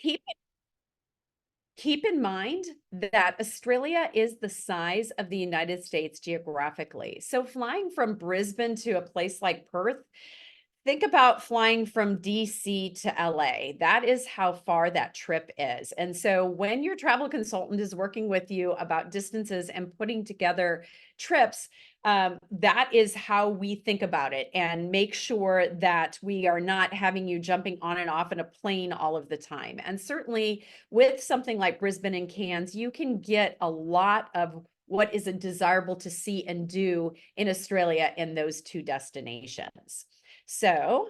Keep Keep in mind that Australia is the size of the United States geographically. So flying from Brisbane to a place like Perth, think about flying from DC to LA. That is how far that trip is. And so when your travel consultant is working with you about distances and putting together trips, that is how we think about it and make sure that we are not having you jumping on and off in a plane all of the time. And certainly with something like Brisbane and Cairns, you can get a lot of what is desirable to see and do in Australia in those two destinations. So,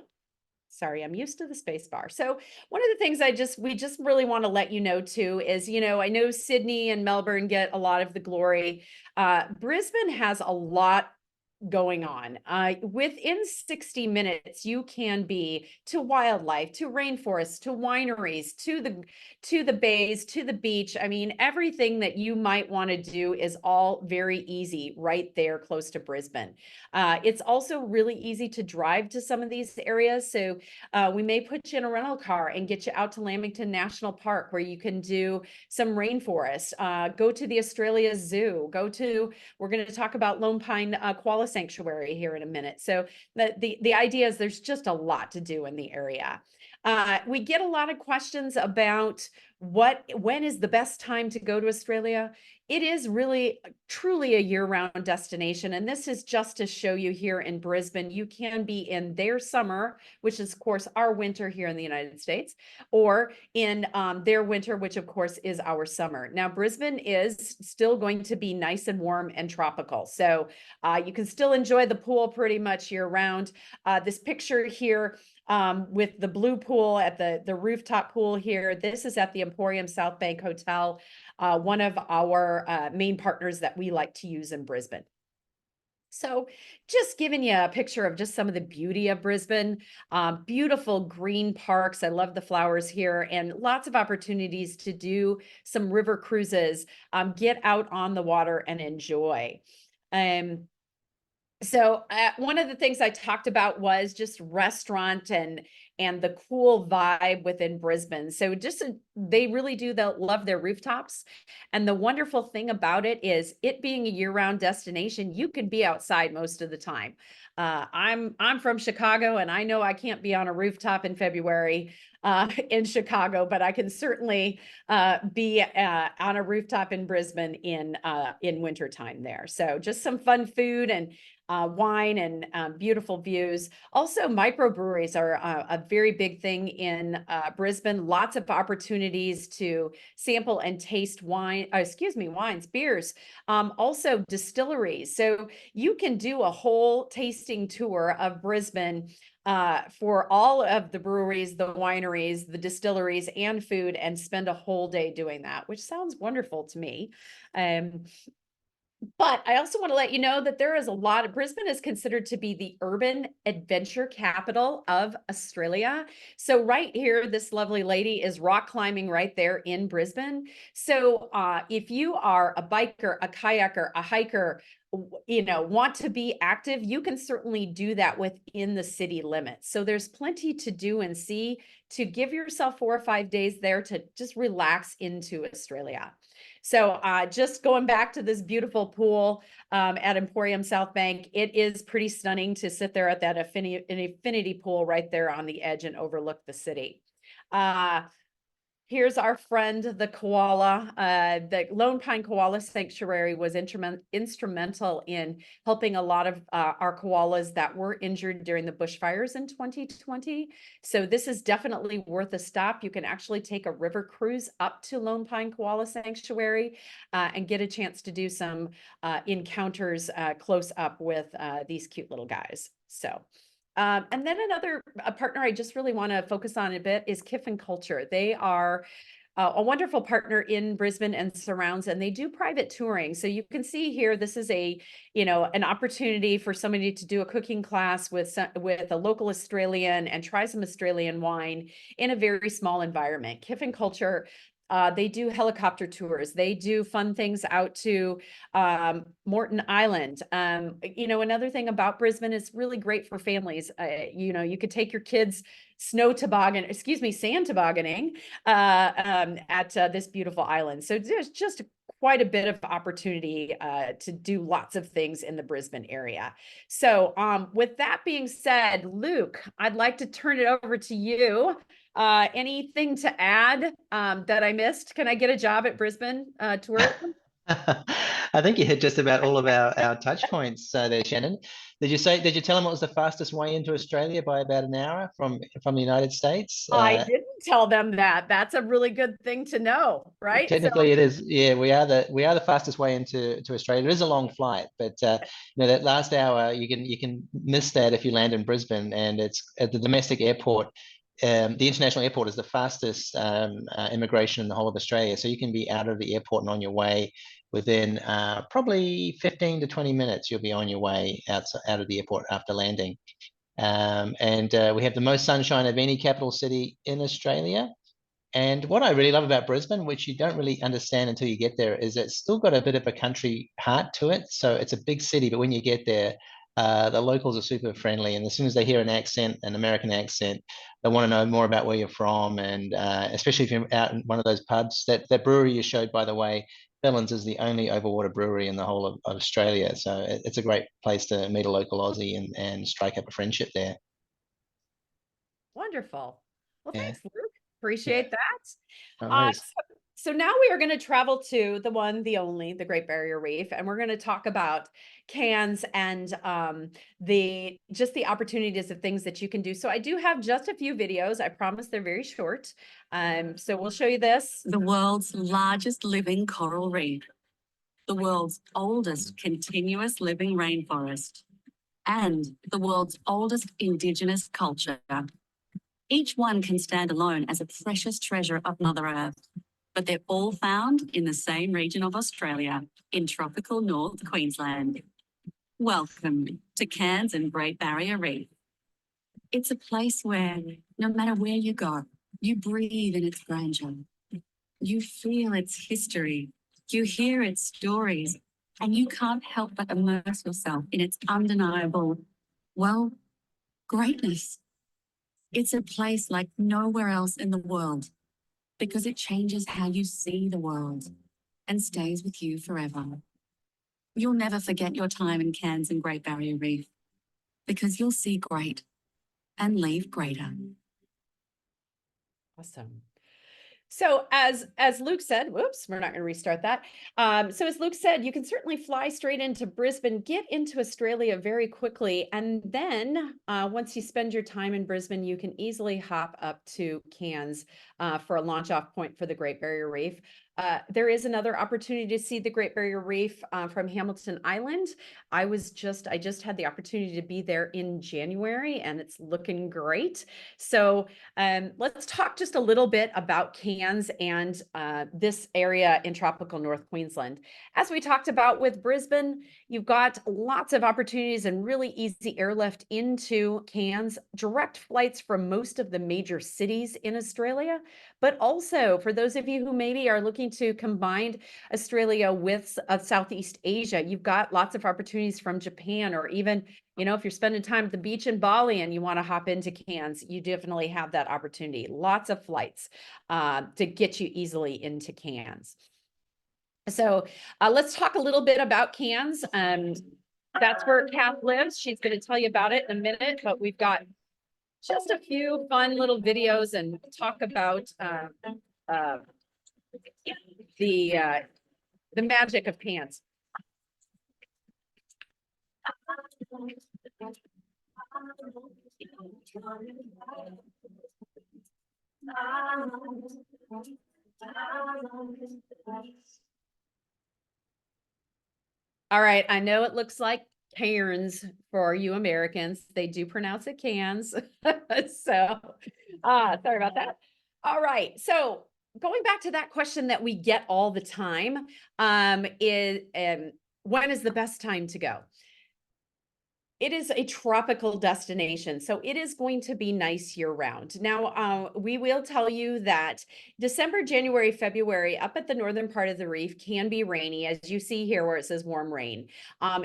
sorry, I'm used to the space bar. So, one of the things we just really want to let you know too is, I know Sydney and Melbourne get a lot of the glory. Brisbane has a lot going on. Within 60 minutes, you can be to wildlife, to rainforests, to wineries, to the bays, to the beach. I mean, everything that you might want to do is all very easy right there close to Brisbane. It's also really easy to drive to some of these areas. So we may put you in a rental car and get you out to Lamington National Park where you can do some rainforest, go to the Australia Zoo, we're going to talk about Lone Pine Koala Sanctuary here in a minute. So the idea is there's just a lot to do in the area. We get a lot of questions about when is the best time to go to Australia. It is really truly a year-round destination, and this is just to show you here in Brisbane, you can be in their summer, which is of course our winter here in the United States, or in their winter, which of course is our summer. Now, Brisbane is still going to be nice and warm and tropical, so you can still enjoy the pool pretty much year-round. This picture here with the blue pool at the rooftop pool here. This is at the Emporium South Bank Hotel, one of our main partners that we like to use in Brisbane. So just giving you a picture of just some of the beauty of Brisbane, beautiful green parks. I love the flowers here and lots of opportunities to do some river cruises, get out on the water and enjoy. So one of the things I talked about was just restaurant and the cool vibe within Brisbane. So they really do love their rooftops. And the wonderful thing about it is it being a year-round destination, you can be outside most of the time. I'm from Chicago, and I know I can't be on a rooftop in February in Chicago, but I can certainly be on a rooftop in Brisbane in wintertime there. So just some fun food and wine and beautiful views. Also, microbreweries are a very big thing in Brisbane. Lots of opportunities to sample and taste wines, beers, also distilleries. So you can do a whole tasting tour of Brisbane for all of the breweries, the wineries, the distilleries, and food, and spend a whole day doing that, which sounds wonderful to me. But I also want to let you know that there is Brisbane is considered to be the urban adventure capital of Australia. So right here, this lovely lady is rock climbing right there in Brisbane. So if you are a biker, a kayaker, a hiker, want to be active, you can certainly do that within the city limits. So there's plenty to do and see to give yourself 4 or 5 days there to just relax into Australia. So just going back to this beautiful pool at Emporium South Bank, it is pretty stunning to sit there at that infinity pool right there on the edge and overlook the city. Here's our friend, the koala. The Lone Pine Koala Sanctuary was instrumental in helping a lot of our koalas that were injured during the bushfires in 2020. So this is definitely worth a stop. You can actually take a river cruise up to Lone Pine Koala Sanctuary and get a chance to do some encounters close up with these cute little guys. So. And then another partner I just really want to focus on a bit is Kiffin Culture. They are a wonderful partner in Brisbane and surrounds, and they do private touring. So you can see here, this is an opportunity for somebody to do a cooking class with a local Australian and try some Australian wine in a very small environment. Kiffin Culture They do helicopter tours. They do fun things out to Morton Island. Another thing about Brisbane is really great for families. You could take your kids sand tobogganing at this beautiful island. So there's just quite a bit of opportunity to do lots of things in the Brisbane area. So with that being said, Luke, I'd like to turn it over to you. Anything to add that I missed? Can I get a job at Brisbane Tourism? I think you hit just about all of our touch points there, Shannon. Did you tell them what was the fastest way into Australia by about an hour from the United States? I didn't tell them that. That's a really good thing to know, right? So, Technically, it is. Yeah, we are the fastest way into Australia. It is a long flight, but that last hour you can miss that if you land in Brisbane, and it's at the domestic airport. The international airport is the fastest immigration in the whole of Australia. So you can be out of the airport and on your way within probably 15 to 20 minutes. You'll be on your way out of the airport after landing. And we have the most sunshine of any capital city in Australia. And what I really love about Brisbane, which you don't really understand until you get there, is it's still got a bit of a country heart to it. So it's a big city, but when you get there, the locals are super friendly. And as soon as they hear an accent, an American accent, they want to know more about where you're from. And especially if you're out in one of those pubs, that brewery you showed, by the way, Bellins is the only overwater brewery in the whole of Australia. So it's a great place to meet a local Aussie and strike up a friendship there. wonderful. Well, Yeah, thanks, Luke. yeah, Appreciate that. no Uh, worries. so now we are going to travel to the one, the only, the Great Barrier Reef, and we're going to talk about Cairns and the opportunities of things that you can do. So I do have just a few videos. I promise they're very short. So we'll show you this. The world's largest living coral reef, the world's oldest continuous living rainforest, and the world's oldest Indigenous culture. Each one can stand alone as a precious treasure of Mother Earth, but they're all found in the same region of Australia, in tropical North Queensland. Welcome to Cairns and Great Barrier Reef. It's a place where, no matter where you go, you breathe in its grandeur. You feel its history, you hear its stories, and you can't help but immerse yourself in its undeniable, well, greatness. It's a place like nowhere else in the world because it changes how you see the world and stays with you forever. You'll never forget your time in Cairns and Great Barrier Reef because you'll see great and leave greater. Awesome. So as Luke said, whoops, we're not going to restart that. So as Luke said, you can certainly fly straight into Brisbane, get into Australia very quickly. And then once you spend your time in Brisbane, you can easily hop up to Cairns for a launch off point for the Great Barrier Reef. There is another opportunity to see the Great Barrier Reef from Hamilton Island. I just had the opportunity to be there in January and it's looking great. So let's talk just a little bit about Cairns and this area in tropical North Queensland. As we talked about with Brisbane, you've got lots of opportunities and really easy airlift into Cairns, direct flights from most of the major cities in Australia, but also for those of you who maybe are looking to combine Australia with Southeast Asia, you've got lots of opportunities from Japan, or even, if you're spending time at the beach in Bali and you want to hop into Cairns, you definitely have that opportunity. Lots of flights to get you easily into Cairns. So let's talk a little bit about Cairns. That's where Kath lives. She's going to tell you about it in a minute, but we've got just a few fun little videos and talk about the magic of Cairns. All right, I know it looks like Cairns for you Americans. They do pronounce it Cairns. So, sorry about that. All right, so going back to that question that we get all the time, when is the best time to go? It is a tropical destination, so it is going to be nice year round. Now, we will tell you that December, January, February, up at the northern part of the reef can be rainy, as you see here where it says warm rain.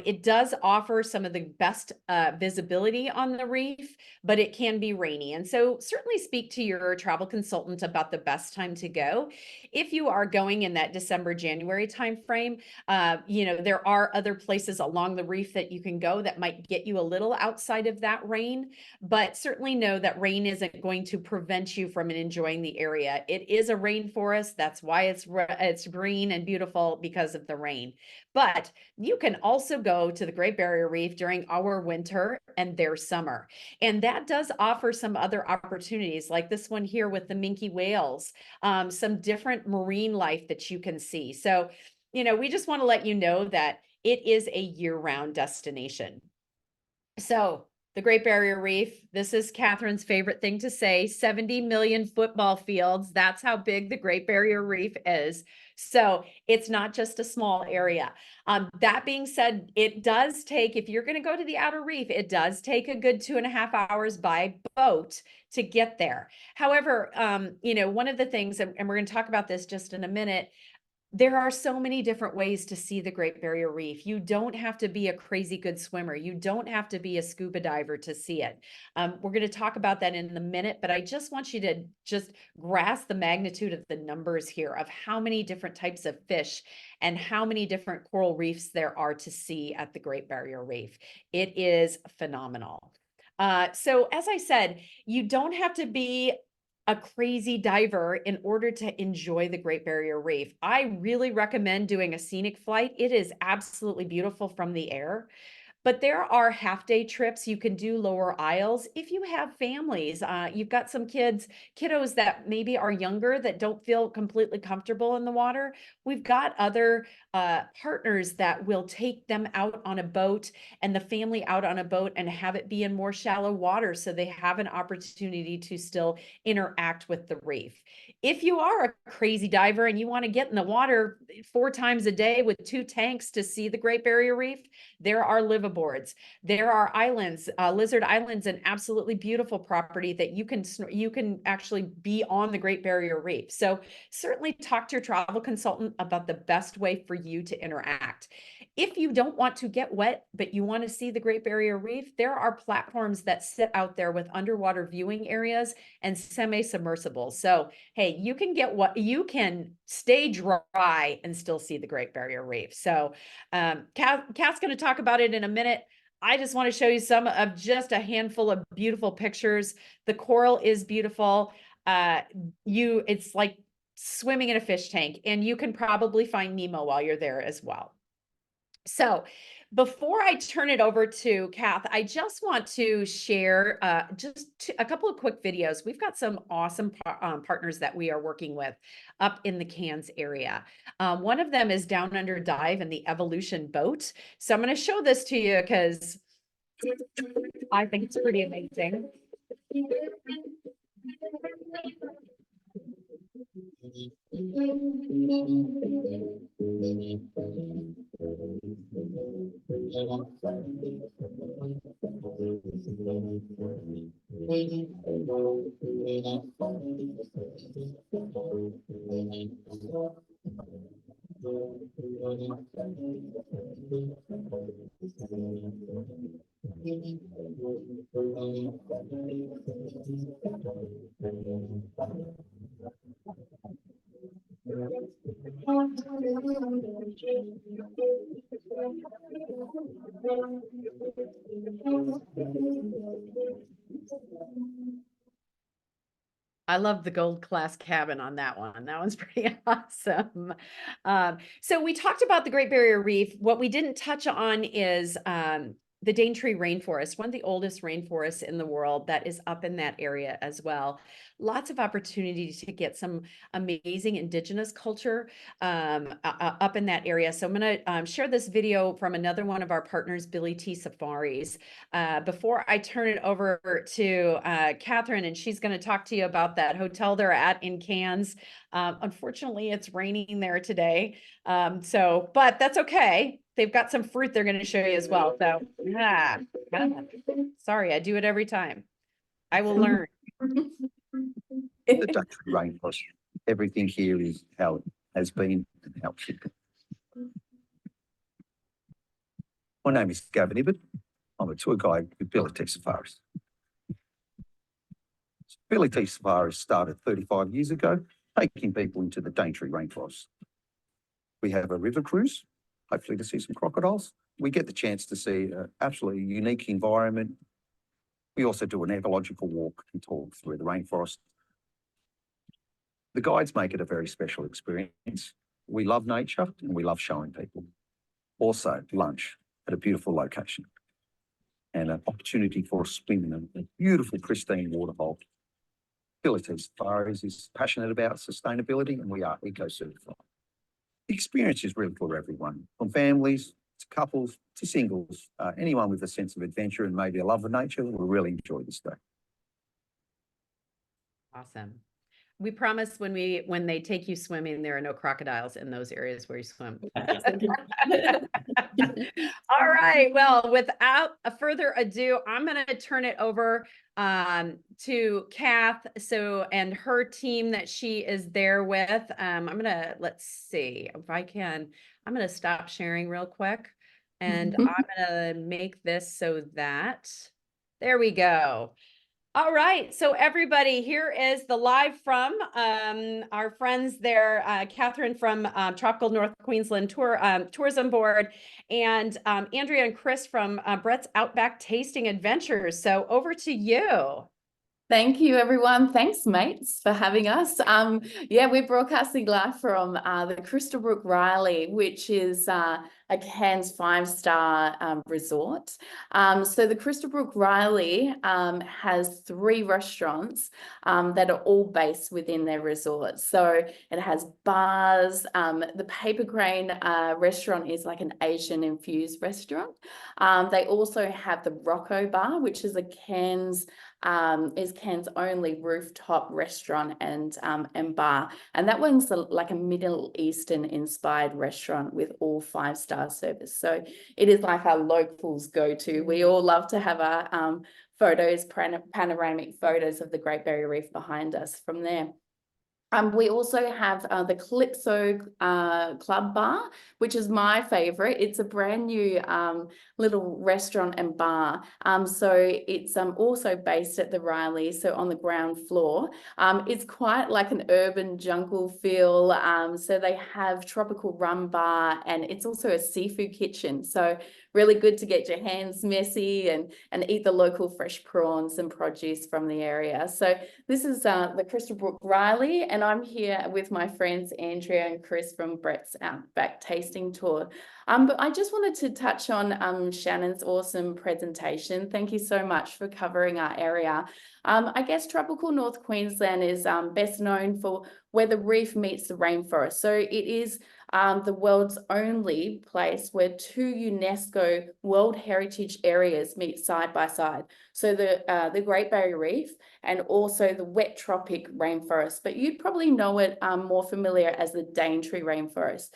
It does offer some of the best visibility on the reef, but it can be rainy. And so certainly speak to your travel consultant about the best time to go. If you are going in that December, January timeframe, there are other places along the reef that you can go that might get you a little outside of that rain, but certainly know that rain isn't going to prevent you from enjoying the area. It is a rainforest. That's why it's green and beautiful, because of the rain. But you can also go to the Great Barrier Reef during our winter and their summer. And that does offer some other opportunities, like this one here with the minke whales, some different marine life that you can see. So we just want to let you know that it is a year-round destination. So the Great Barrier Reef, this is Catherine's favorite thing to say, 70 million football fields. That's how big the Great Barrier Reef is. So it's not just a small area. That being said, it does take, if you're going to go to the outer reef, it does take a good 2.5 hours by boat to get there. However, one of the things, and we're going to talk about this just in a minute, there are so many different ways to see the Great Barrier Reef. You don't have to be a crazy good swimmer. You don't have to be a scuba diver to see it. We're going to talk about that in a minute, but I just want you to just grasp the magnitude of the numbers here of how many different types of fish and how many different coral reefs there are to see at the Great Barrier Reef. It is phenomenal. So as I said, you don't have to be a crazy diver in order to enjoy the Great Barrier Reef. I really recommend doing a scenic flight. It is absolutely beautiful from the air. But there are half-day trips. You can do lower aisles if you have families. You've got some kiddos that maybe are younger that don't feel completely comfortable in the water. We've got other partners that will take them out on a boat and the family out on a boat and have it be in more shallow water so they have an opportunity to still interact with the reef. If you are a crazy diver and you want to get in the water 4 times a day with 2 tanks to see the Great Barrier Reef, there are liveaboards. There are islands, Lizard Island's an absolutely beautiful property that you can actually be on the Great Barrier Reef. So certainly talk to your travel consultant about the best way for you to interact. If you don't want to get wet, but you want to see the Great Barrier Reef, there are platforms that sit out there with underwater viewing areas and semi-submersibles. So, hey, you can stay dry and still see the Great Barrier Reef. So, Kat's going to talk about it in a minute. I just want to show you some of just a handful of beautiful pictures. The coral is beautiful. It's like swimming in a fish tank, and you can probably find Nemo while you're there as well. So before I turn it over to Kath, I just want to share a couple of quick videos. We've got some awesome partners that we are working with up in the Cairns area. One of them is Down Under Dive and the Evolution boat. So I'm going to show this to you because I think it's pretty amazing. I love the gold class cabin on that one. That one's pretty awesome. So we talked about the Great Barrier Reef. What we didn't touch on is the Daintree rainforest, one of the oldest rainforests in the world that is up in that area as well. Lots of opportunity to get some amazing indigenous culture up in that area. So I'm going to share this video from another one of our partners, Billy T Safaris. Before I turn it over to Catherine, and she's going to talk to you about that hotel they're at in Cairns. Unfortunately, it's raining there today. But that's okay. they've got some fruit they're going to show you as well. So, yeah. Sorry, I do it every time. I will learn. The Daintree rainforest. Everything here is how it has been and how it should be. My name is Gavin Ibbott. I'm a tour guide with Billy Safaris. Billy Safaris started 35 years ago, taking people into the Daintree rainforest. We have a river cruise, hopefully to see some crocodiles. We get the chance to see an absolutely unique environment. We also do an ecological walk and talk through the rainforest. The guides make it a very special experience. We love nature and we love showing people. Also, lunch at a beautiful location and an opportunity for a swim in a beautiful, pristine waterhole. Billy Safaris is passionate about sustainability and we are eco-certified. The experience is really for everyone, from families to couples to singles, anyone with a sense of adventure and maybe a love of nature will really enjoy this day. Awesome. We promise when they take you swimming, there are no crocodiles in those areas where you swim. All right. Well, without a further ado, I'm going to turn it over to Kath. And her team that she is there with. Let's see if I can. I'm going to stop sharing real quick, and I'm going to make this so that there we go. All right, so everybody, here is the live from our friends there, Catherine from Tropical Northern Queensland Tourism Board, and Andrea and Chris from Brett's Outback Tasting Adventures. So over to you. Thank you, everyone. Thanks, mates, for having us. Yeah, we're broadcasting live from the Crystal Brook Riley, which is a Cairns 5-star resort. So the Crystal Brook Riley has 3 restaurants that are all based within their resort. So it has bars. The Paper Crane restaurant is like an Asian infused restaurant. They also have the Rocco Bar, which is a Cairns only rooftop restaurant and bar, and that one's like a Middle Eastern inspired restaurant with all 5-star service. So it is like our locals go-to. We all love to have our panoramic photos of the Great Barrier Reef behind us from there. We also have the Calypso Club Bar, which is my favorite. It's a brand new little restaurant and bar. So it's also based at the Riley, so on the ground floor. It's quite like an urban jungle feel. So they have tropical rum bar, and it's also a seafood kitchen. So really good to get your hands messy and eat the local fresh prawns and produce from the area. So this is the Crystal Brook Riley, and I'm here with my friends Andrea and Chris from Brett's Outback Tasting Tour. But I just wanted to touch on Shannon's awesome presentation. Thank you so much for covering our area. I guess Tropical North Queensland is best known for where the reef meets the rainforest. So it is the world's only place where 2 UNESCO World Heritage Areas meet side by side. So the Great Barrier Reef and also the wet tropic rainforest, but you'd probably know it more familiar as the Daintree rainforest.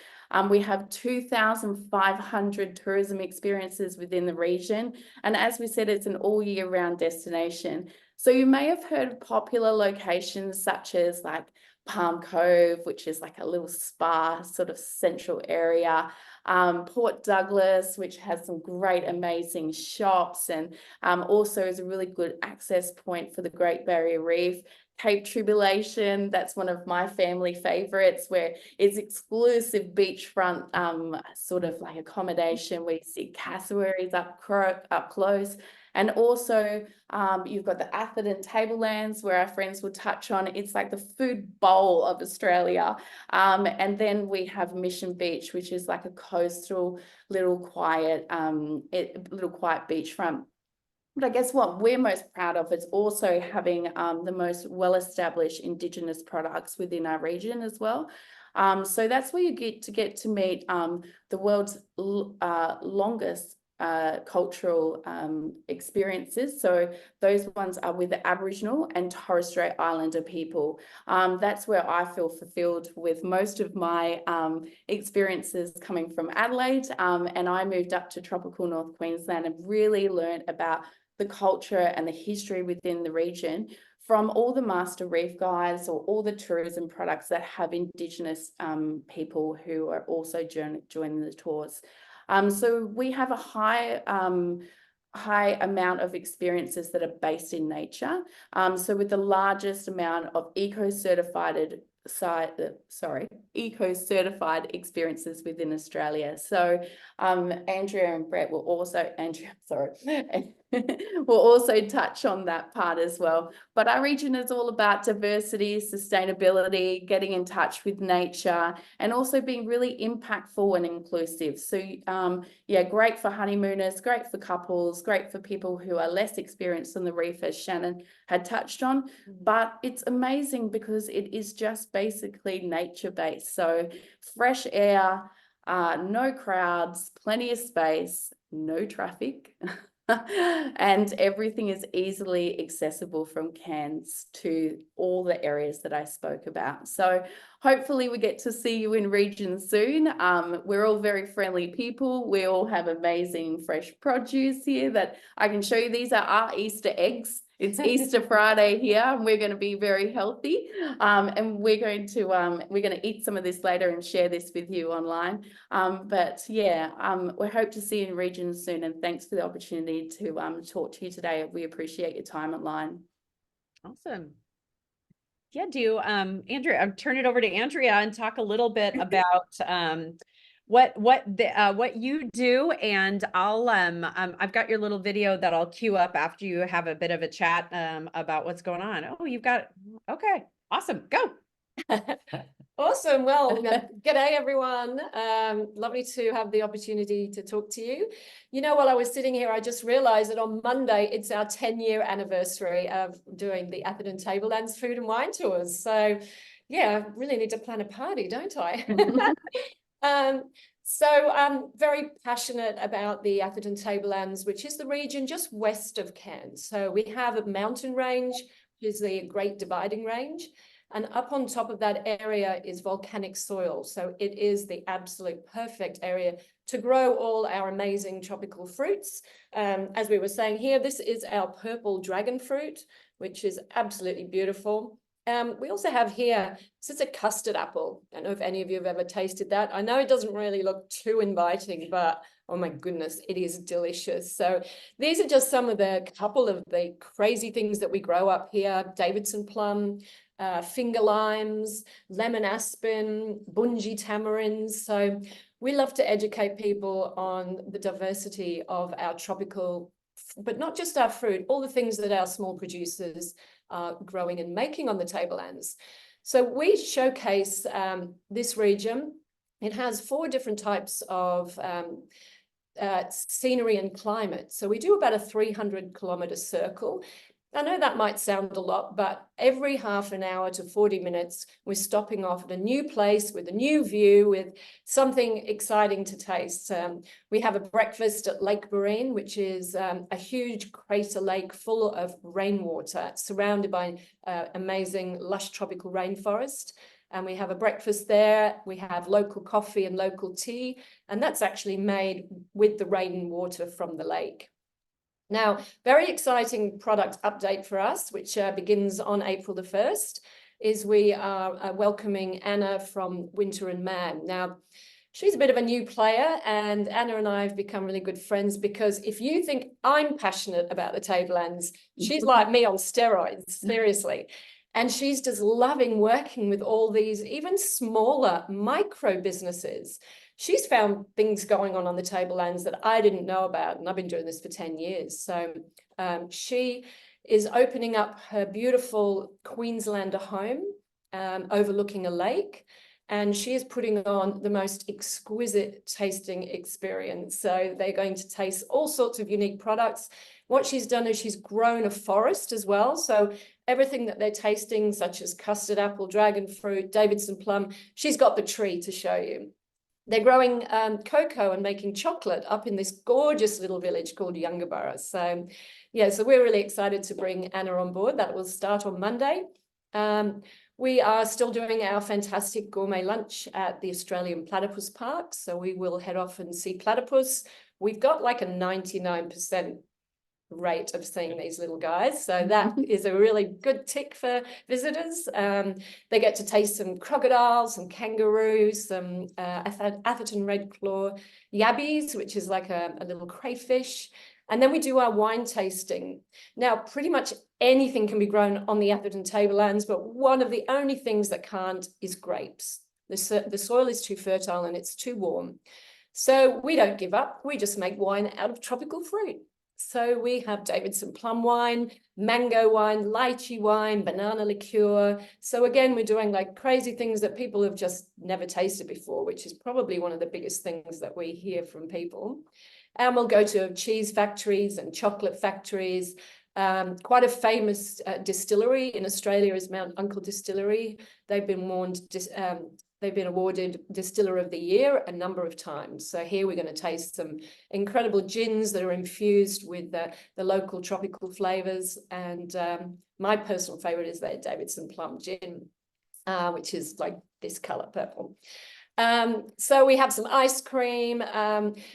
We have 2,500 tourism experiences within the region. And as we said, it's an all year round destination. So you may have heard of popular locations such as like Palm Cove, which is like a little spa sort of central area. Port Douglas, which has some great, amazing shops and also is a really good access point for the Great Barrier Reef. Cape Tribulation, that's one of my family favorites, where it's exclusive beachfront sort of like accommodation where you see cassowaries up close. And also you've got the Atherton Tablelands, where our friends will touch on. It's like the food bowl of Australia. And then we have Mission Beach, which is like a coastal little quiet beachfront. But I guess what we're most proud of is also having the most well-established Indigenous products within our region as well. So that's where you get to meet the world's longest cultural experiences. So those ones are with the Aboriginal and Torres Strait Islander people. That's where I feel fulfilled with most of my experiences coming from Adelaide. And I moved up to tropical North Queensland and really learned about the culture and the history within the region from all the master reef guides or all the tourism products that have Indigenous people who are also joining the tours. So we have a high amount of experiences that are based in nature. So with the largest amount of eco-certified experiences within Australia. So Andrea and Brett will also, will also touch on that part as well. But our region is all about diversity, sustainability, getting in touch with nature, and also being really impactful and inclusive. So yeah, great for honeymooners, great for couples, great for people who are less experienced on the reef, as Shannon had touched on. But it's amazing because it is just basically nature-based. So fresh air, no crowds, plenty of space, no traffic. And everything is easily accessible from Cairns to all the areas that I spoke about. So hopefully we get to see you in region soon. We're all very friendly people. We all have amazing fresh produce here that I can show you. These are our Easter eggs. It's Easter Friday here, and we're going to be very healthy. And we're going to eat some of this later and share this with you online. But yeah, we hope to see you in region soon. And thanks for the opportunity to talk to you today. We appreciate your time online. Awesome. Yeah, Andrea, I'll turn it over to Andrea and talk a little bit about what you do, and I've got your little video that I'll queue up after you have a bit of a chat about what's going on. Oh, okay, awesome, go. Awesome. Well, g'day everyone. Lovely to have the opportunity to talk to you. You know, while I was sitting here, I just realized that on Monday, it's our 10-year anniversary of doing the Atherton Tablelands Food and Wine Tours. So yeah, I really need to plan a party, don't I? So I'm very passionate about the Atherton Tablelands, which is the region just west of Cairns. So we have a mountain range, which is the Great Dividing Range. And up on top of that area is volcanic soil. So it is the absolute perfect area to grow all our amazing tropical fruits. As we were saying here, this is our purple dragon fruit, which is absolutely beautiful. We also have here, this is a custard apple. I don't know if any of you have ever tasted that. I know it doesn't really look too inviting, but oh my goodness, it is delicious. So these are just some of the couple of the crazy things that we grow up here. Davidson plum, finger limes, lemon aspen, bungi tamarinds. So we love to educate people on the diversity of our tropical, but not just our fruit, all the things that our small producers are growing and making on the tablelands. So we showcase this region. It has 4 different types of scenery and climate. So we do about a 300-kilometer circle. I know that might sound a lot, but every half an hour to 40 minutes, we're stopping off at a new place with a new view, with something exciting to taste. We have a breakfast at Lake Barine, which is a huge crater lake full of rainwater, surrounded by amazing lush tropical rainforest. And we have a breakfast there. We have local coffee and local tea, and that's actually made with the rainwater from the lake. Now, very exciting product update for us, which begins on April the 1st, is we are welcoming Anna from Winter and Man. Now, she's a bit of a new player, and Anna and I have become really good friends because if you think I'm passionate about the tablelands, she's like me on steroids, seriously. And she's just loving working with all these even smaller micro businesses. She's found things going on the tablelands that I didn't know about, and I've been doing this for 10 years. So she is opening up her beautiful Queenslander home overlooking a lake, and she is putting on the most exquisite tasting experience. So they're going to taste all sorts of unique products. What she's done is she's grown a forest as well. So everything that they're tasting, such as custard apple, dragon fruit, Davidson plum, she's got the tree to show you. they're growing cocoa and making chocolate up in this gorgeous little village called Yungaburra. So yeah, so we're really excited to bring Anna on board. That will start on Monday. We are still doing our fantastic gourmet lunch at the Australian Platypus Park. So we will head off and see platypus. We've got like a 99% rate of seeing these little guys. So that is a really good tick for visitors. They get to taste some crocodiles, some kangaroos, some Atherton red claw yabbies, which is like a little crayfish. And then we do our wine tasting. Now, pretty much anything can be grown on the Atherton tablelands, but one of the only things that can't is grapes. The soil is too fertile and it's too warm. So we don't give up. We just make wine out of tropical fruit. So we have Davidson plum wine, mango wine, lychee wine, banana liqueur. So again, we're doing like crazy things that people have just never tasted before, which is probably one of the biggest things that we hear from people. And we'll go to cheese factories and chocolate factories. Quite a famous distillery in Australia is Mount Uncle Distillery. They've been awarded Distiller of the Year a number of times. So here we're going to taste some incredible gins that are infused with the local tropical flavors. And my personal favorite is their Davidson Plum Gin, which is like this color, purple. So we have some ice cream.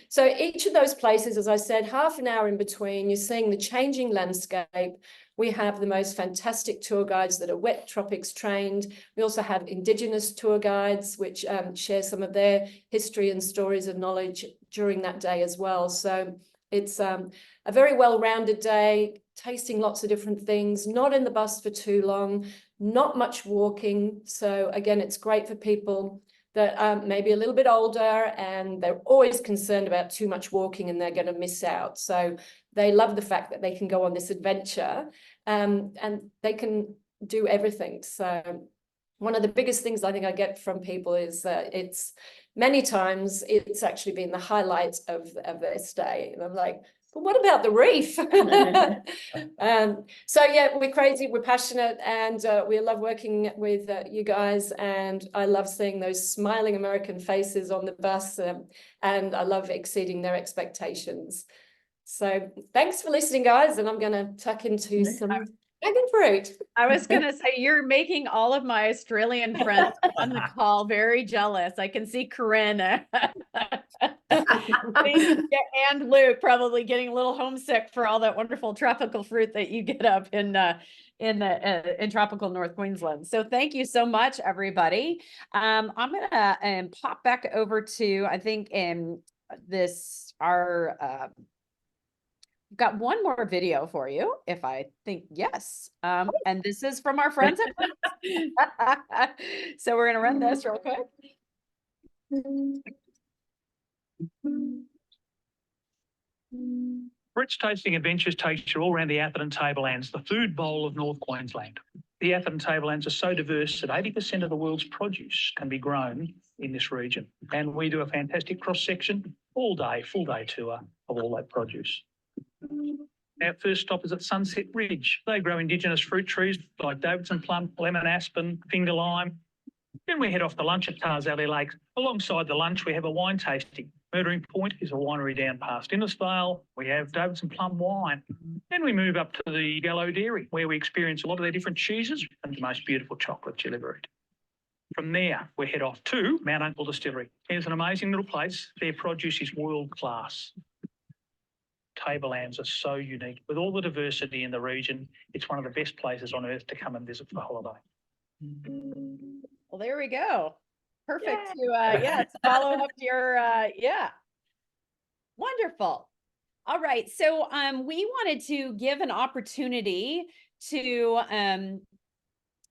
So each of those places, as I said, half an hour in between, you're seeing the changing landscape. We have the most fantastic tour guides that are wet tropics trained. We also have Indigenous tour guides, which share some of their history and stories of knowledge during that day as well. So it's a very well-rounded day, tasting lots of different things, not in the bus for too long, not much walking. So again, it's great for people that maybe a little bit older and they're always concerned about too much walking and they're going to miss out. So they love the fact that they can go on this adventure and they can do everything. So one of the biggest things I think I get from people is that it's many times it's actually been the highlight of their stay. And I'm like, but what about the reef? So yeah, we're crazy, we're passionate, and we love working with you guys. And I love seeing those smiling American faces on the bus, and I love exceeding their expectations. So thanks for listening, guys. And I'm going to tuck into some dragon fruit. I was going to say, you're making all of my Australian friends on the call very jealous. I can see Corinne and Luke probably getting a little homesick for all that wonderful tropical fruit that you get up in tropical North Queensland. So thank you so much, everybody. I'm going to pop back over to, I think, got one more video for you, if I think, yes. And this is from our friends at So we're going to run this real quick. Rich Tasting Adventures takes you all around the Atherton Tablelands, the food bowl of North Queensland. The Atherton Tablelands are so diverse that 80% of the world's produce can be grown in this region. And we do a fantastic cross-section, all day, full day tour of all that produce. Our first stop is at Sunset Ridge. They grow Indigenous fruit trees like Davidson plum, lemon aspen, finger lime. Then we head off to lunch at Tarzali Lake. Alongside the lunch, we have a wine tasting. Murdering Point is a winery down past Innisfail. We have Davidson plum wine. Then we move up to the Gallo Dairy, where we experience a lot of their different cheeses and the most beautiful chocolate you'll ever eat. From there, we head off to Mount Uncle Distillery. It's an amazing little place. Their produce is world class. Tablelands are so unique. With all the diversity in the region, it's one of the best places on earth to come and visit for holiday. Well, there we go. Perfect to follow up your wonderful. All right, so we wanted to give an opportunity to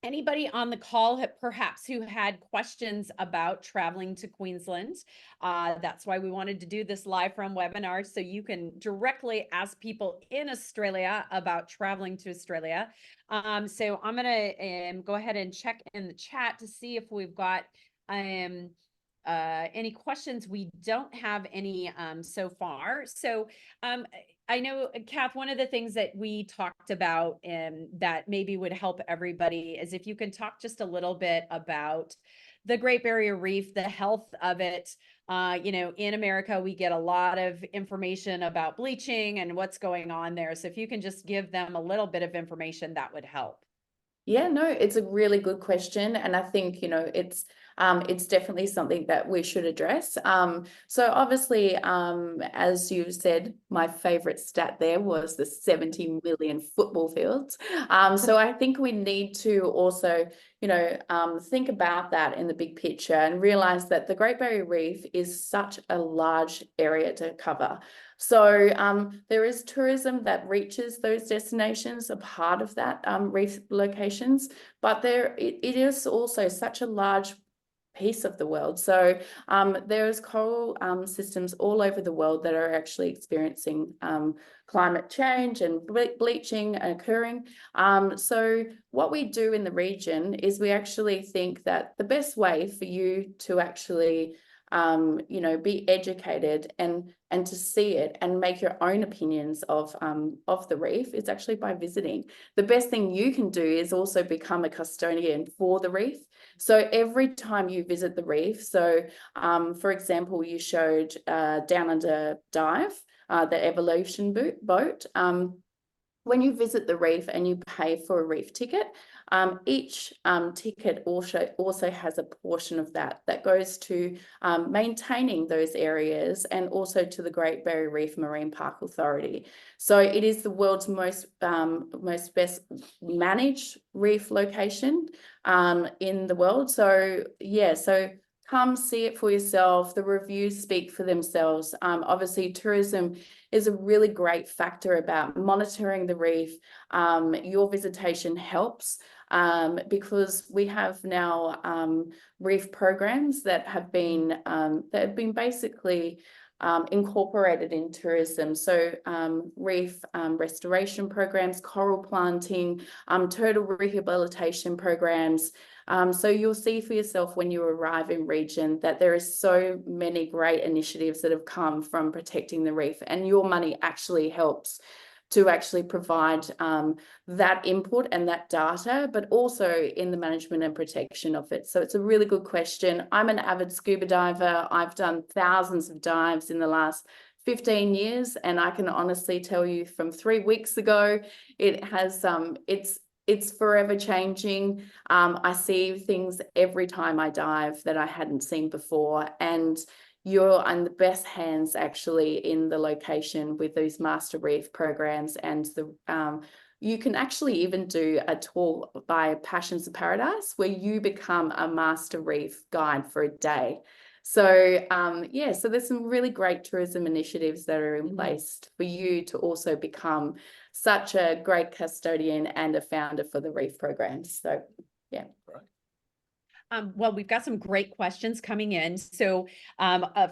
anybody on the call perhaps who had questions about traveling to Queensland. That's why we wanted to do this live from webinar, so you can directly ask people in Australia about traveling to Australia. So I'm going to go ahead and check in the chat to see if we've got any questions. We don't have any so far. So I know, Kath, one of the things that we talked about that maybe would help everybody is if you can talk just a little bit about the Great Barrier Reef, the health of it. In America, we get a lot of information about bleaching and what's going on there. So if you can just give them a little bit of information, that would help. Yeah, no, it's a really good question. And I think, it's definitely something that we should address. So obviously, as you said, my favorite stat there was the 70 million football fields. So I think we need to also, think about that in the big picture and realize that the Great Barrier Reef is such a large area to cover. So there is tourism that reaches those destinations, a part of that reef locations, but it is also such a large piece of the world. So there's coral systems all over the world that are actually experiencing climate change and bleaching occurring. So what we do in the region is we actually think that the best way for you to actually be educated and to see it and make your own opinions of the reef is actually by visiting. The best thing you can do is also become a custodian for the reef. So every time you visit the reef, so for example, you showed Down Under Dive, the evolution boat. When you visit the reef and you pay for a reef ticket, each ticket also has a portion of that goes to maintaining those areas and also to the Great Barrier Reef Marine Park Authority. So it is the world's most best managed reef location in the world. So yeah, so come see it for yourself. The reviews speak for themselves. Obviously, tourism is a really great factor about monitoring the reef. Your visitation helps because we have now reef programs that have been basically incorporated in tourism. So reef restoration programs, coral planting, turtle rehabilitation programs. So you'll see for yourself when you arrive in region that there is so many great initiatives that have come from protecting the reef, and your money actually helps to actually provide that input and that data, but also in the management and protection of it. So it's a really good question. I'm an avid scuba diver. I've done thousands of dives in the last 15 years, and I can honestly tell you from 3 weeks ago, it has it's forever changing. I see things every time I dive that I hadn't seen before, and you're in the best hands actually in the location with those master reef programs. And you can actually even do a tour by Passions of Paradise where you become a master reef guide for a day. So so there's some really great tourism initiatives that are in place for you to also become such a great custodian and a founder for the reef programs. So yeah. Well, we've got some great questions coming in. So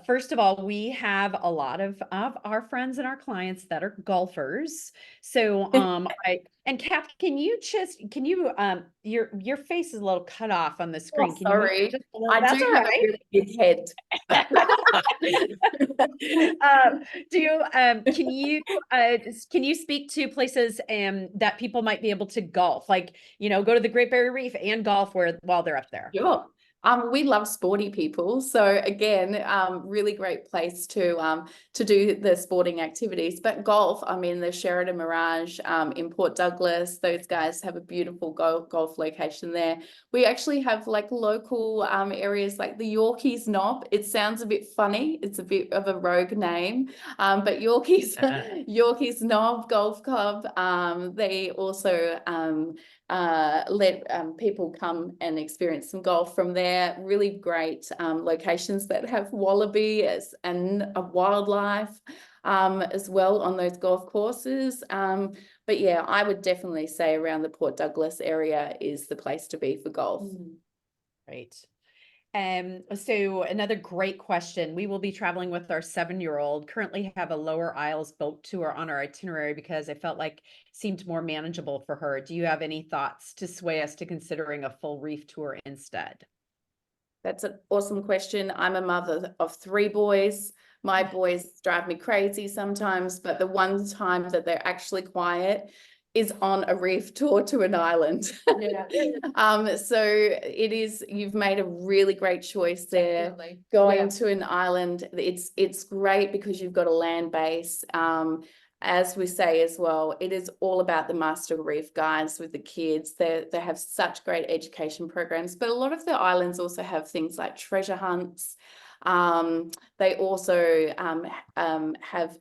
first of all, we have a lot of our friends and our clients that are golfers. So Kath, your face is a little cut off on the screen. Oh, sorry. I That's do all have right. a really big head. Can you speak to places that people might be able to golf, like, go to the Great Barrier Reef and golf while they're up there? Sure. We love sporty people. So again, really great place to do the sporting activities. But golf, I mean, the Sheridan Mirage in Port Douglas, those guys have a beautiful golf location there. We actually have like local areas like the Yorkeys Knob. It sounds a bit funny. It's a bit of a rogue name, but Yorkeys Knob Golf Club. They also let people come and experience some golf from there. Really great locations that have wallaby and wildlife as well on those golf courses. But yeah, I would definitely say around the Port Douglas area is the place to be for golf. Great. So another great question. We will be traveling with our 7-year-old, currently have a Lower Isles boat tour on our itinerary because I felt like it seemed more manageable for her. Do you have any thoughts to sway us to considering a full reef tour instead? That's an awesome question. I'm a mother of 3 boys. My boys drive me crazy sometimes, but the one time that they're actually quiet, is on a reef tour to an island. Yeah. So it is, you've made a really great choice there. Definitely. Going Yeah. to an island, it's great because you've got a land base. As we say as well, it is all about the master reef guides with the kids. They have such great education programs, but a lot of the islands also have things like treasure hunts. They also have,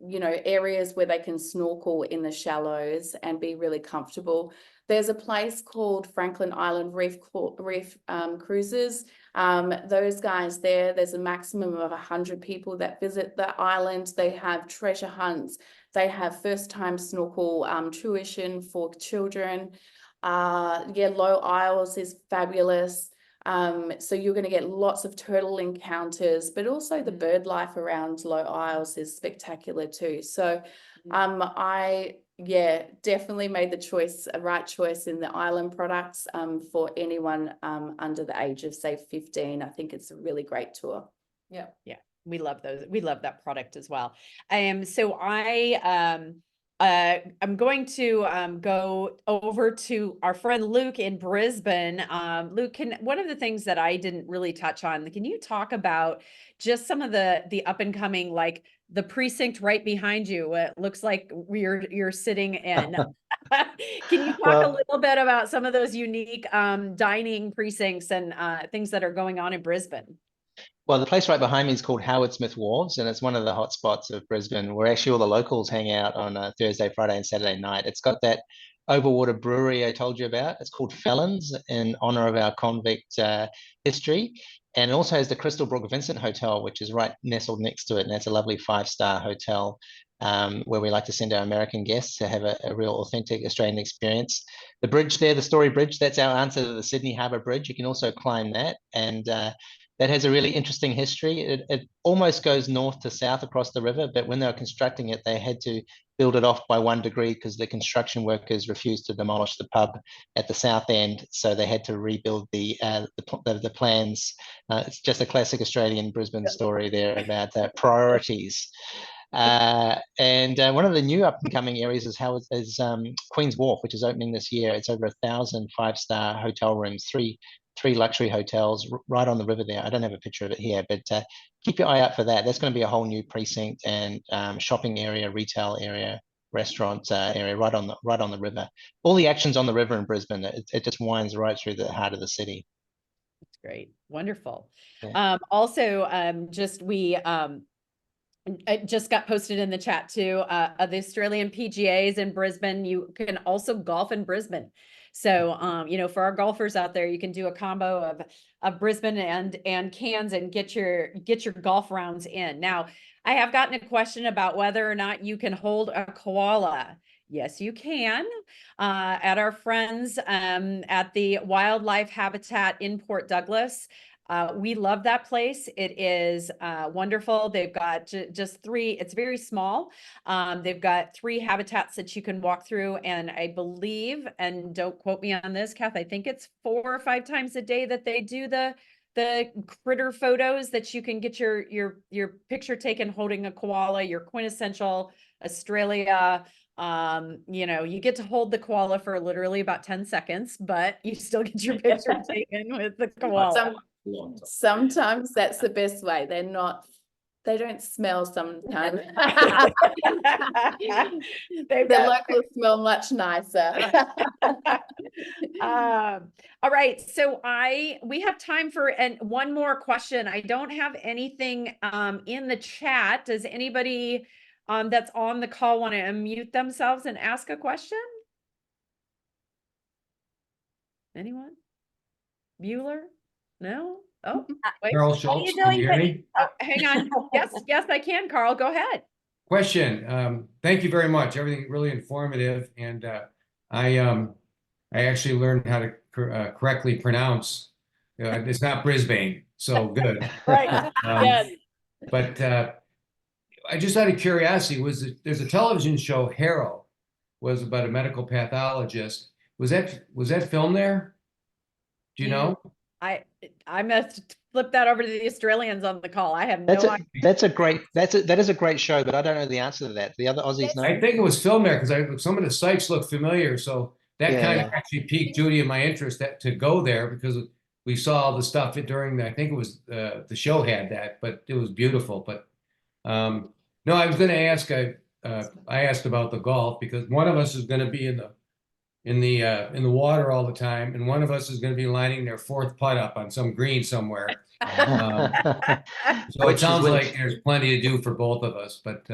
you know, areas where they can snorkel in the shallows and be really comfortable. There's a place called Franklin Island Reef Cruises. Those guys there's a maximum of 100 people that visit the island. They have treasure hunts. They have first-time snorkel tuition for children. Yeah, Low Isles is fabulous. So you're going to get lots of turtle encounters, but also the bird life around Low Isles is spectacular too. So I definitely made the right choice in the island products for anyone under the age of, say, 15. I think it's a really great tour. Yeah. Yeah, we love those. We love that product as well. So I'm going to go over to our friend Luke in Brisbane. Luke, one of the things that I didn't really touch on, can you talk about just some of the up and coming, like the precinct right behind you? It looks like you're sitting in. Can you talk a little bit about some of those unique dining precincts and things that are going on in Brisbane? Well, the place right behind me is called Howard Smith Wharves, and it's one of the hot spots of Brisbane where actually all the locals hang out on Thursday, Friday, and Saturday night. It's got that overwater brewery I told you about. It's called Felons in honor of our convict history. And it also has the Crystal Brook Vincent Hotel, which is right nestled next to it. And that's a lovely 5-star hotel where we like to send our American guests to have a real authentic Australian experience. The bridge there, the Story Bridge, that's our answer to the Sydney Harbour Bridge. You can also climb that. And that has a really interesting history. It almost goes north to south across the river, but when they were constructing it, they had to build it off by 1 degree because the construction workers refused to demolish the pub at the south end, so they had to rebuild the plans. It's just a classic Australian Brisbane story there about priorities. And one of the new up and coming areas is Queen's Wharf, which is opening this year. It's over 1,000 5-star hotel rooms, three luxury hotels right on the river there. I don't have a picture of it here, but keep your eye out for that. That's going to be a whole new precinct and shopping area, retail area, restaurant area right on the river. All the action's on the river in Brisbane. It just winds right through the heart of the city. That's great. Wonderful. Yeah. It just got posted in the chat too. The Australian PGAs in Brisbane. You can also golf in Brisbane. So, you know, for our golfers out there, you can do a combo of Brisbane and Cairns and get your golf rounds in. Now, I have gotten a question about whether or not you can hold a koala. Yes, you can. At our friends at the Wildlife Habitat in Port Douglas. We love that place. It is wonderful. They've got just 3, it's very small. They've got 3 habitats that you can walk through. And I believe, and don't quote me on this, Kath, I think it's 4 or 5 times a day that they do the critter photos that you can get your picture taken holding a koala, your quintessential Australia. You know, you get to hold the koala for literally about 10 seconds, but you still get your picture taken with the koala. Sometimes that's the best way. They don't smell sometimes. The locals smell much nicer. All right, so we have time for one more question. I don't have anything in the chat. Does anybody that's on the call want to unmute themselves and ask a question? Anyone? Bueller? No? Oh, wait. Carl Schultz, can you hear me? Oh, hang on. Yes, I can, Carl. Go ahead. Question. Thank you very much. Everything really informative, and I actually learned how to correctly pronounce. It's not Brisbane, so good. Right. Yes. But I just out of curiosity, there's a television show, Harrow, was about a medical pathologist. Was that filmed there? Do you know? I must flip that over to the Australians on the call. I have no That's a idea. that is a great show, but I don't know the answer to that. The other Aussies know. I think it was filmed there because some of the sites look familiar, so that Yeah, kind of yeah. actually piqued Judy and my interest to go there because we saw all the stuff during I think it was the show had that, but it was beautiful. But no, I was going to ask. I asked about the golf because one of us is going to be in the water all the time, and one of us is going to be lining their fourth putt up on some green somewhere. So Which it is sounds which? like there's plenty to do for both of us, but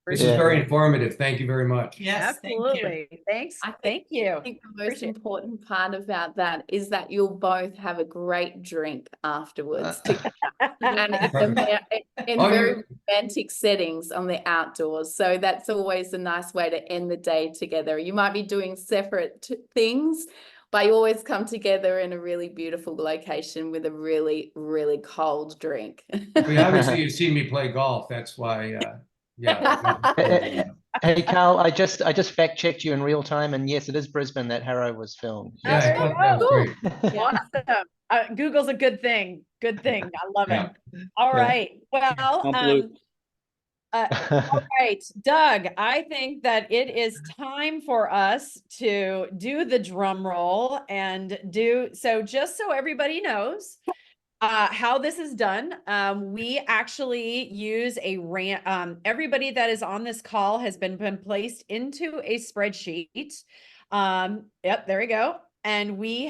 this is Yeah. very informative. Thank you very much. Yes, thank you. Absolutely. Thanks. I think- Thank you. I think the most Appreciate it. important part about that is that you'll both have a great drink afterwards and in Oh, very romantic settings on the outdoors. So that's always a nice way to end the day together. You might be doing separate things, but you always come together in a really beautiful location with a really, really cold drink. Obviously, you've seen me play golf. That's why, yeah. Hey Carl, I just fact checked you in real time, and yes, it is Brisbane that Harrow was filmed. Yeah, I thought that was great. Awesome. Google's a good thing. Good thing. I love Yeah. it. All right. Well, all right, Doug, I think that it is time for us to do the drum roll and just so everybody knows how this is done. We actually use everybody that is on this call has been placed into a spreadsheet. Yep, there we go. And we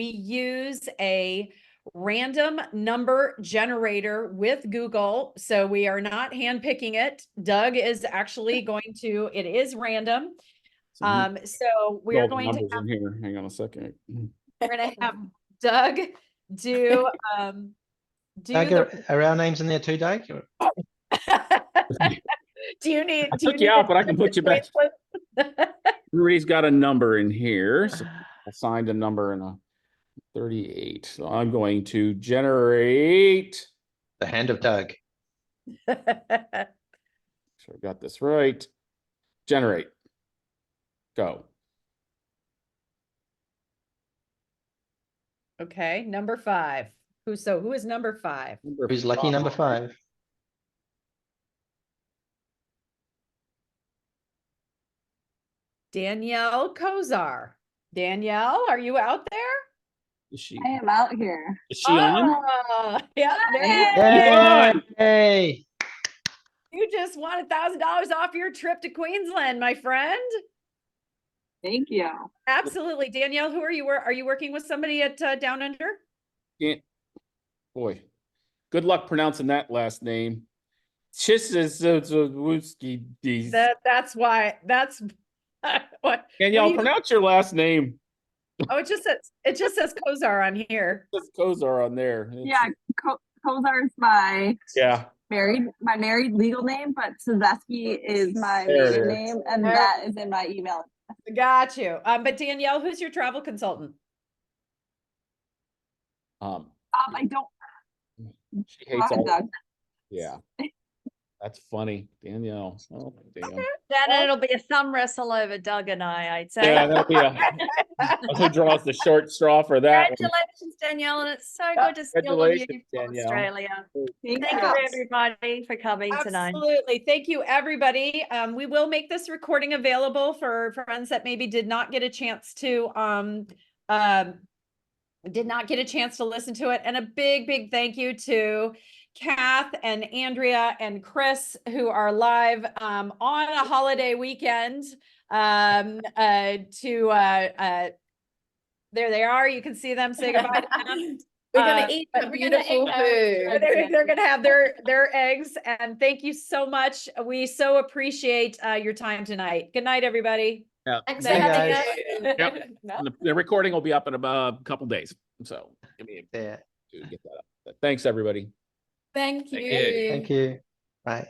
use a random number generator with Google. So we are not handpicking it. Doug is actually it is random. So we're going to have, in here. Hang on a second. we're going to have Doug do Doug, are our names in there too, Doug? do you need I took you out, but I can put you back. Everybody's got a number in here. So I assigned a number and a 38. So I'm going to generate. The hand of Doug. So I got this right. Generate. Go. Okay, number 5. Who is number 5? Who's lucky number 5? Danielle Kozar. Danielle, are you out there? Is she? I am out here. Is she on? Oh, yeah, there you go. Yay! You just won $1,000 off your trip to Queensland, my friend. Thank you. Absolutely. Danielle, who are you? Are you working with somebody at Down Under? Can't. Boy, good luck pronouncing that last name. That's why. That's what. Danielle, pronounce your last name. Oh, it just says Kozar on here. Just Kozar on there. Yeah, Kozar is my married legal name, but Suzeski is my maiden name, and that is in my email. Got you. But Danielle, who's your travel consultant? I don't. She hates all. Doug. Yeah, that's funny, Danielle. Oh, damn. Then it'll be a thumb wrestle over Doug and I'd say. Yeah, that'll be who draws the short straw for that one. Congratulations, Danielle, and it's so good to see all of you Congratulations, from Danielle. Australia. Thank Thank you. you, everybody, for coming tonight. Absolutely. Thank you, everybody. We will make this recording available for friends that maybe did not get a chance to listen to it. And a big thank you to Kath and Andrea and Chris, who are live on a holiday weekend. There they are. You can see them. Say goodbye to them. We're going to eat the beautiful food. They're going to have their eggs. And thank you so much. We so appreciate your time tonight. Good night, everybody. Yeah. Thanks Hey, for having guys. us. Yep. And the recording will be up in about a couple days. So give me Yeah. to get that up. But thanks, everybody. Thank you. Thank you. Thank you. Bye.